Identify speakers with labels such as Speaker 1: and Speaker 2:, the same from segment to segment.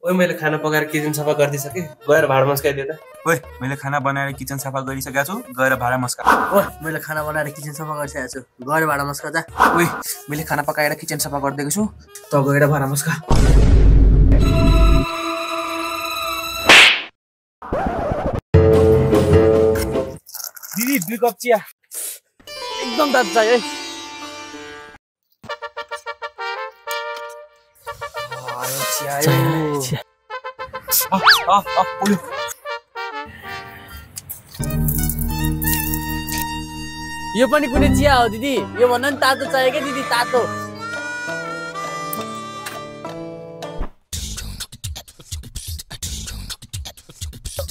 Speaker 1: ओए मैले खाना पकाएर किचन सफा गरिदिसके गएर भाडा मस्काइदिए त।
Speaker 2: ओए मैले खाना बनाएर किचन सफा गरिसकेको छु गएर भाडा मस्का।
Speaker 3: ओए मैले खाना बनाएर किचन सफा गरिसकेको छु गएर भाडा मस्का जा।
Speaker 2: ओए मैले खाना पकाएर किचन सफा गरिदिएको छु
Speaker 1: त गएर भाडा मस्का।
Speaker 2: दिदी 2 कप चिया
Speaker 3: एकदम तातो चाहियो है। यो पनि कुनै चिया हो दिदी, यो भन्दा नि तातो चाहियो क्या दिदी, तातो।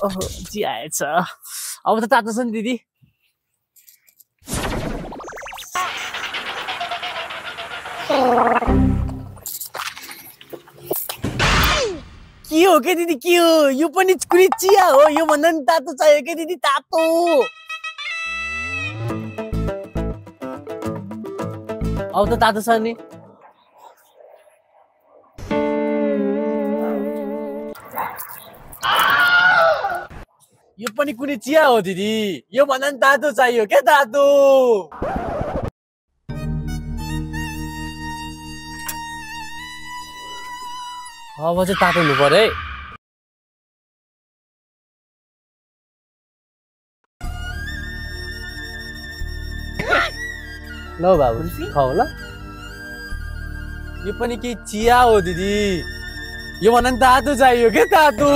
Speaker 3: ओहो चिया आएछ, अब त तातो छ नि दिदी। के हो के दिदी, के हो? यो पनि कुनै चिया हो, यो भन्दा नि तातो चाहियो के दिदी, तातो। अब त तातो छ नि। यो पनि कुनै चिया हो दिदी, यो भन्दा नि तातो चाहियो के, तातो। अब चाहिँ तातो हुनु पर्यो है। ल बाबु खाऊ ल। यो पनि के चिया हो दिदी, यो भन्दा नि तातो चाहियो के, तातो।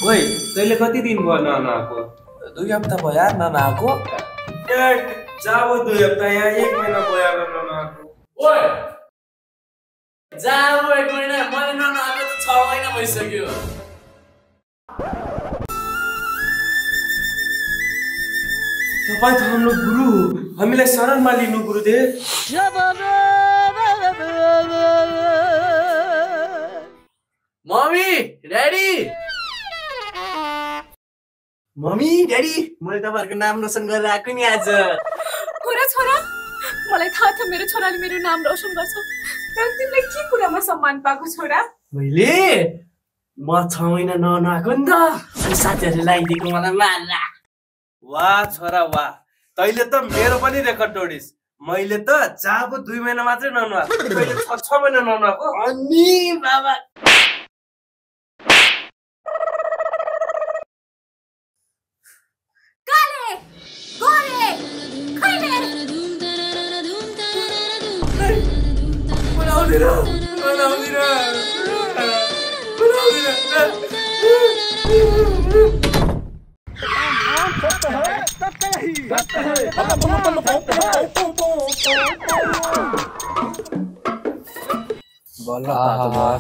Speaker 1: ओए तैँले कति दिन भयो नआएको?
Speaker 2: 2 हप्ता भयो यार नआएको।
Speaker 1: जाऊ 2 हप्ता, यहाँ 1 महिना भयो नआएको।
Speaker 3: ओए जाऊ 1 महिना, मैले नआएको त 6 महिना भइसक्यो।
Speaker 1: तपाईँ त हाम्रो गुरु, हामीलाई शरणमा लिनु गुरुदेव।
Speaker 3: मम्मी ड्याडी, मम्मी ड्याडी, मैले तपाईँहरूको नाम रोशन गरेर आएको नि आज।
Speaker 4: कुरा छोरा, मलाई थाहा थियो मेरो छोराले मेरो नाम रोशन गर्छ, तर तिमीले के कुरामा सम्मान पाएको छोरा?
Speaker 3: मैले म 6 महिना नआएको नि त, साथीहरूले लगाइदिएको मलाई माला।
Speaker 1: वाह छोरा वाह, तैँले त मेरो पनि रेकर्ड तोडिस्। मैले त जाबो 2 महिना मात्रै नआएको, तैँले 6 महिना नआएको।
Speaker 3: अनि बाबा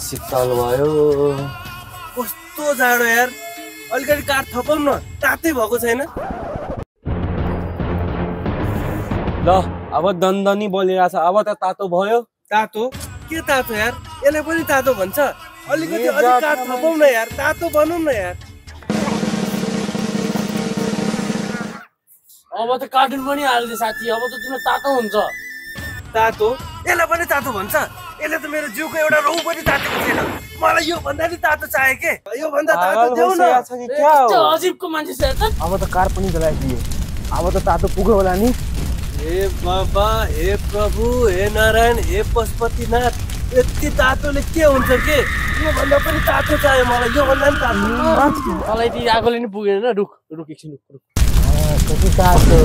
Speaker 1: शीतल भयो। कस्तो जाडो यार, अलिकति काठ थपौँ न, तातै भएको छैन।
Speaker 2: ल अब दन्दनी बोलिरहेछ, अब त तातो भयो।
Speaker 1: तातो के तातो यार, यसले पनि तातो भन्छ। अलिकति अलिक काठ थपौँ न यार, तातो बनाउँ न यार।
Speaker 3: अब त कार्टुन पनि हाल्दै साथी, अब त तिम्रो तातो हुन्छ।
Speaker 1: तातो यसलाई पनि तातो भन्छ? यसले त मेरो जिउको एउटा रौँ पनि तातेको छैन। मलाई यो भन्दा नि तातो चाहियो के, यो भन्दा तातो देऊ न।
Speaker 3: कस्तो अजिबको मान्छे छ त।
Speaker 2: अब त कार पनि जलाइदियो, अब त तातो पुग्यो होला नि।
Speaker 1: हे बाबा, हे प्रभु, हे नारायण, हे पशुपतिनाथ, यति तातोले के हुन्छ के? यो भन्दा पनि तातो चाहियो मलाई, यो भन्दा नि तातो।
Speaker 3: मलाई ती आगोले नि पुगेन। रुक रुक एकछिन रुक।
Speaker 2: कति तातो,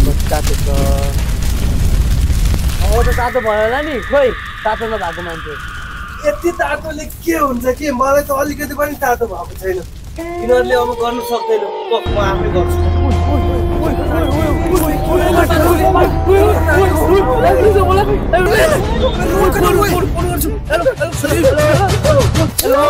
Speaker 2: कति तातो छ।
Speaker 3: अब त तातो भयो होला नि, खोइ तातो नभएको मान्छे।
Speaker 1: यति तातोले के हुन्छ के? मलाई त अलिकति पनि तातो भएको छैन। यिनीहरूले अब गर्नु सक्दैन, म आफै गर्छु।
Speaker 3: हेलो